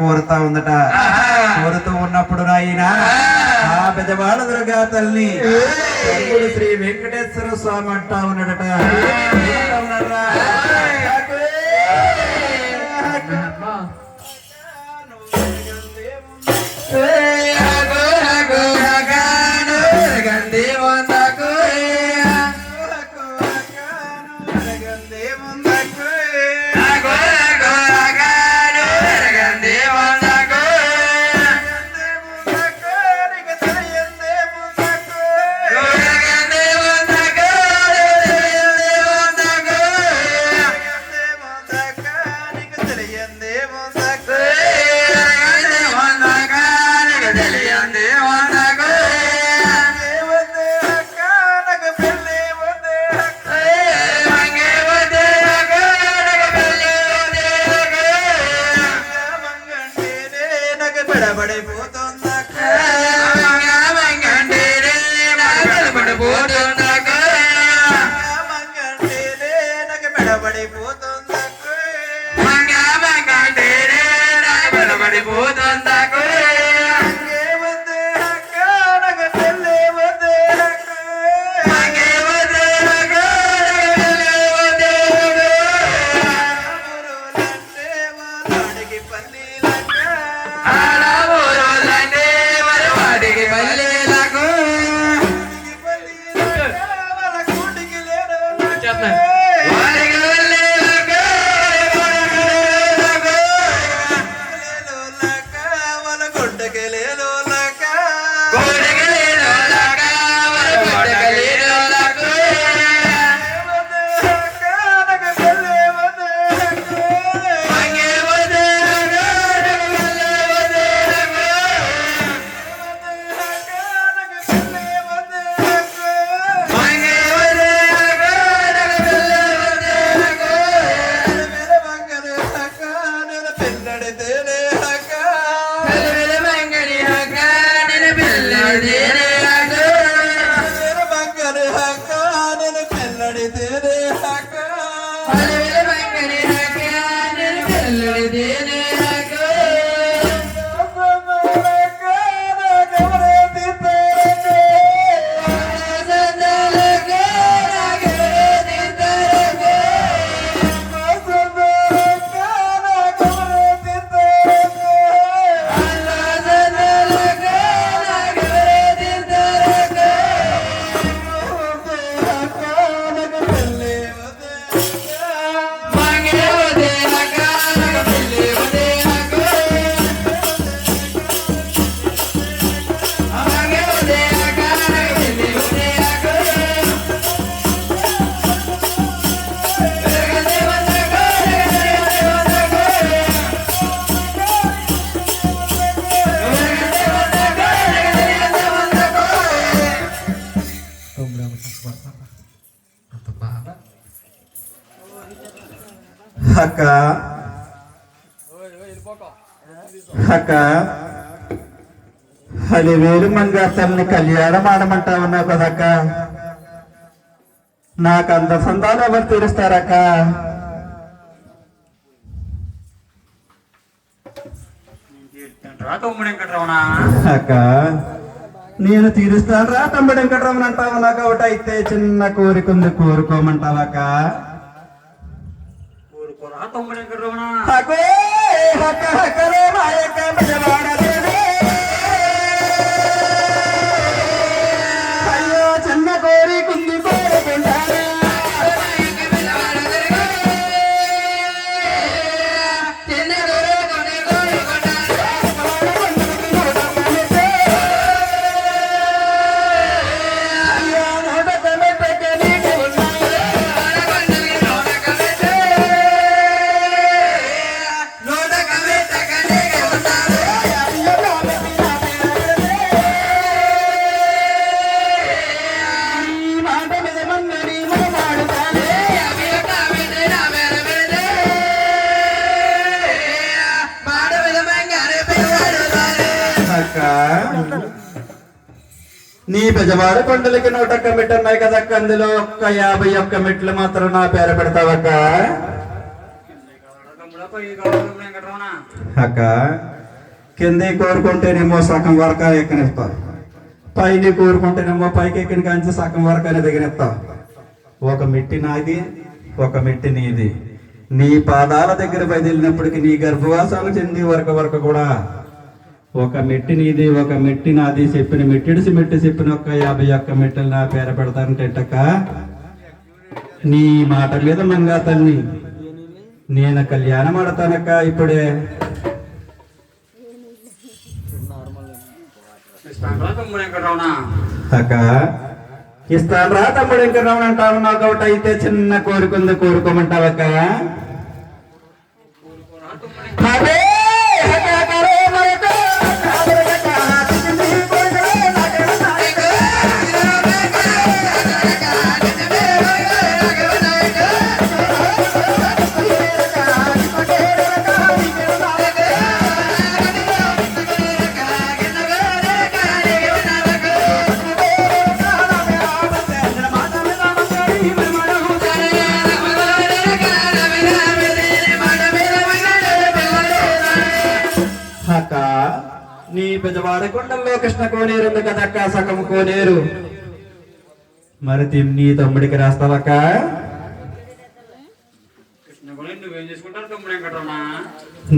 కోరుతా ఉందట. కోరుతూ ఉన్నప్పుడు నాయన ఆ పెద్దవాళ్ళ దుర్గా తల్లి తమ్ముడు శ్రీ వెంకటేశ్వర స్వామి అంటా ఉన్నాడట. అక్క అక్క అలివేలు మంగాతల్ని కళ్యాణం ఆడమంటా ఉన్నావు కదక్క. నాకు అంత సందాలు ఎవరు తీరుస్తారక్క? అక్క నేను తీరుస్తాను రా తమ్ముడు వెంకటరమణ అంటావు. నాకు ఒకటి అయితే చిన్న కోరిక ఉంది, కోరుకోమంటావాక? అయ్యో చిన్న కోరిక ఉంది, కోరుకుంటాను. నీ బెజవాడ కొండలకి 101 మెట్లు ఉన్నాయి కదక్క, అందులో ఒక్క 51 మెట్లు మాత్రం నా పేరు పెడతావక్క? అక్క కింద కోరుకుంటేనేమో సగం వరకు ఎక్కనిస్తా, పైన కోరుకుంటేనేమో పైకి ఎక్కిన కాంచి సగం వరకు అనేది దిగనిస్తా. ఒక మెట్టి నాది, ఒక మెట్టి నీది. నీ పాదాల దగ్గర బయలుదేరినప్పటికీ నీ గర్భవాసాలు చెంది వరకు కూడా ఒక మెట్టి నీది, ఒక మెట్టి నాది. చెప్పిన మెట్టిడిసి మెట్టి చెప్పిన 51 మెట్టలు నా పేర పెడతానంటేటక్క, నీ మాట మీద మంగా తల్లి నేను కళ్యాణం ఆడతానక్క. ఇప్పుడే అక్క ఇస్తాను రా తమ్ముడు వెంకటరమణ అంటావు. నాకు ఒకటి అయితే చిన్న కోరుకుంది, కోరుకోమంటావక్క? నీ పెద్దవాడ కొండల్లో కృష్ణ కోనేరు ఉంది కదక్క, సగం కోనేరు. మరి నీ తమ్ముడికి రాస్తావక్క?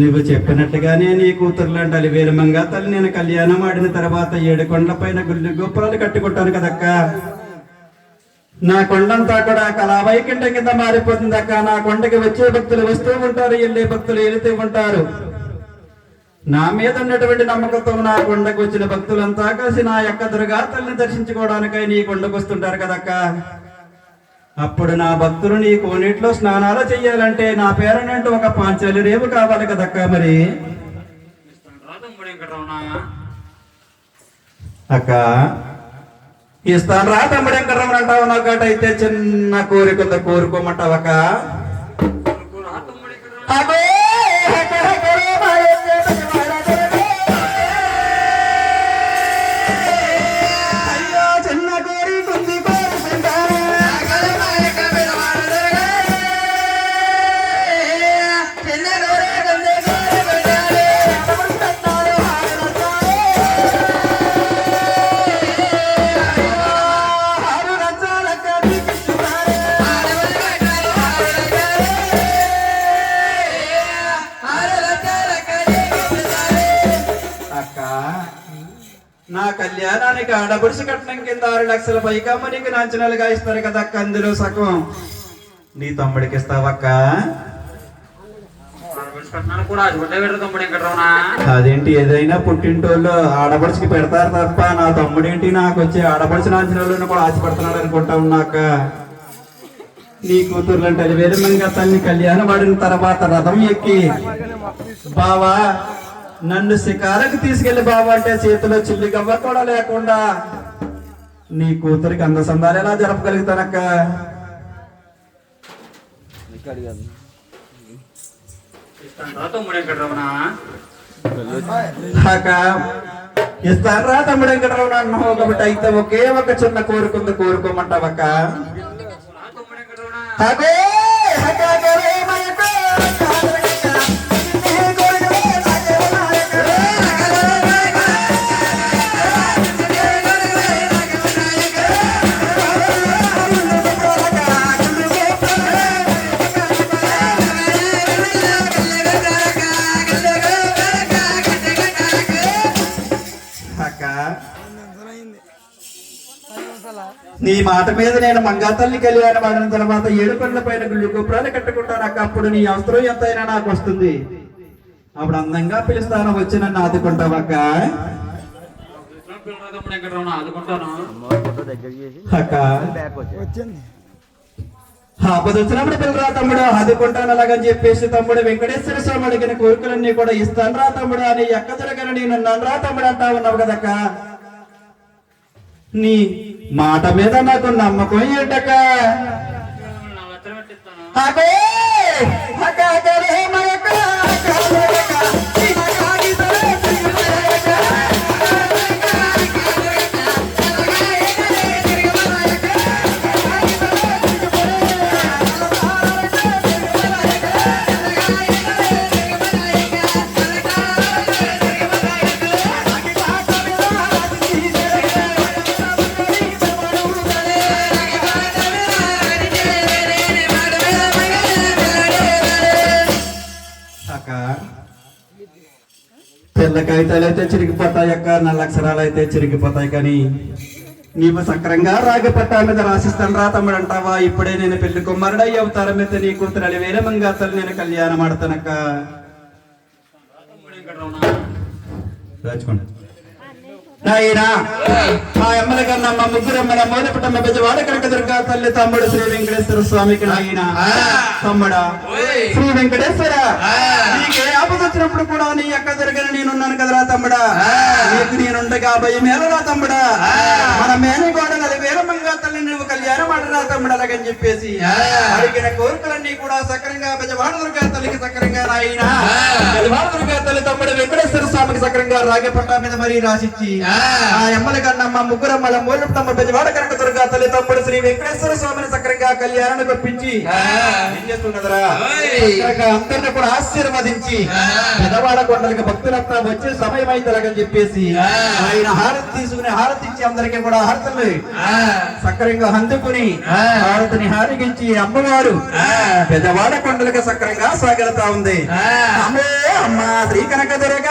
నువ్వు చెప్పినట్టుగానే నీ కూతుర్లు అంటే వేలమంగా తల్లి నేను కళ్యాణం ఆడిన తర్వాత 7 కొండల పైన గుళ్ళు గోపురాలు కట్టుకుంటాను కదక్క. నా కొండంతా కూడా కళావైకుంఠం కింద మారిపోతుంది అక్క. నా కొండకి వచ్చే భక్తులు వస్తూ ఉంటారు, వెళ్ళే భక్తులు వెళుతూ ఉంటారు. నా మీద ఉన్నటువంటి నమ్మకంతో నా కొండకు వచ్చిన భక్తులంతా కలిసి నా యొక్క దుర్గా తల్లిని దర్శించుకోవడానికై నీ కొండకు వస్తుంటారు కదక్క. అప్పుడు నా భక్తులు నీ కోనేటిలో స్నానాలు చెయ్యాలంటే నా పేరునంటూ ఒక పాంచాలి రేపు కావాలి కదక్క. మరి అక్క ఇస్తాను రా తమ్ముడు వెంకటరమణ అంటావు. నాకటైతే చిన్న కోరిక కోరుకోమంటావక్క? నా కళ్యాణానికి ఆడబడిసి కట్నం కింద 6 లక్షల పైకమ్మ నీకు నాంచనాలుగా ఇస్తారు కదక్క. అందులో సగం నీ తమ్ముడికి ఇస్తావక్క? అదేంటి, ఏదైనా పుట్టింటోళ్ళు ఆడబడిసికి పెడతారు తప్ప నా తమ్ముడేంటి నాకు వచ్చి ఆడబడిసి నాంచనాలను కూడా ఆశపడుతున్నాడు అనుకుంటా ఉన్నాక. నీ కూతుర్లు అంటే వేరుమంగా తల్లి కళ్యాణం ఆడిన తర్వాత రథం ఎక్కి బావా నన్ను శికారకు తీసుకెళ్లి బాబా అంటే చేతిలో చిల్లి గవ్వ కూడా లేకుండా నీ కూతురికి అందసందాలు ఎలా జరపగలుగుతానక్క? ఇస్తాను రా తమ్ముడు వెంకటరమణ అన్నావు కాబట్టి అయితే ఒకే ఒక చిన్న కోరుకుంది, కోరుకోమంటావక్క? నీ మాట మీద నేను మంగా తల్లి కళ్యాణం ఆడిన తర్వాత 7 కొండల పైన గుళ్ళు గోపురాలు కట్టుకుంటాను అక్క. అప్పుడు నీ అవసరం ఎంతైనా నాకు వస్తుంది. అప్పుడు అందంగా పిలుస్తాను, వచ్చి నన్ను ఆదుకుంటావక్క? అక్క వచ్చినప్పుడు పిల్లరా తమ్ముడు ఆదుకుంటాను అలాగని చెప్పేసి తమ్ముడు వెంకటేశ్వర స్వామి అడిగిన కోరికలన్నీ కూడా ఇస్తాను రా తమ్ముడు అని ఎక్కదొరగని నేను నన్ను రా తమ్ముడు అంటా ఉన్నావు కదక్క. నీ మాట మీద నాకు నమ్మకం ఏంటక్క? తెల్ల కాగితాలు అయితే చిరిగిపోతాయి అక్క, నల్ల అక్షరాలు అయితే చిరిగిపోతాయి, కానీ నీవు సక్రంగా రాగపట్టా మీద రాసిస్తాను రా తమ్ముడు అంటావా? ఇప్పుడే నేను పెళ్లి కుమారుడై అవతారం మీద నీ కూతురు అలివేల మంగాతలు నేను కళ్యాణం ఆడతానక్క. రాజుకోండి నాయనా, మా అమ్మల కన్నా మా ముగ్గురమ్మల మోదపటమ్మ బెజవాడ కనకదుర్గ తల్లి తమ్ముడు శ్రీ వెంకటేశ్వర స్వామికి నాయన తమ్ముడా శ్రీ వెంకటేశ్వర, నీకే ఆపద వచ్చినప్పుడు కూడా నీ అక్క దొరకని నేనున్నాను కదరా తమ్ముడా. నీకు నేనుండగా భయమేలరా తమ్ముడా. మన మేనగోడలు అది వేలమంగా తల్లి నువ్వు కళ్యాణం ఆడరా తమ్ముడు అలాగని చెప్పేసి అడిగిన కోరికలన్నీ కూడా సక్రంగా బెజవాడ దుర్గా తల్లికి సక్రంగా నాయన బెజవాడ దుర్గా తల్లి తమ్ముడు వెంకటేశ్వర స్వామికి సక్రంగా రాగపట్ట మీద మరీ రాసిచ్చి ఆ ఎమ్మల కన్నమ్మ ముగ్గురమ్మల మూలపుటమ్మ బెజవాడ కనకదుర్గ తల్లి తమ్ముడు శ్రీ వెంకటేశ్వర స్వామిని సక్రంగా కళ్యాణాన్ని పంపించి ఏం చేస్తున్నదరా అందరిని కూడా ఆశీర్వదించి పెదవాడ కొండలకి భక్తులంతా వచ్చే సమయం అయితేలాగని చెప్పేసి ఆయన హారతి తీసుకుని హారతి ఇచ్చి అందరికీ కూడా హారతులు సక్రంగా అందుకుని హారతిని హారగించి అమ్మవారు పెదవాడ కొండలకి సక్రంగా సాగలుతా ఉంది. అమ్మో అమ్మ శ్రీ కనకదుర్గ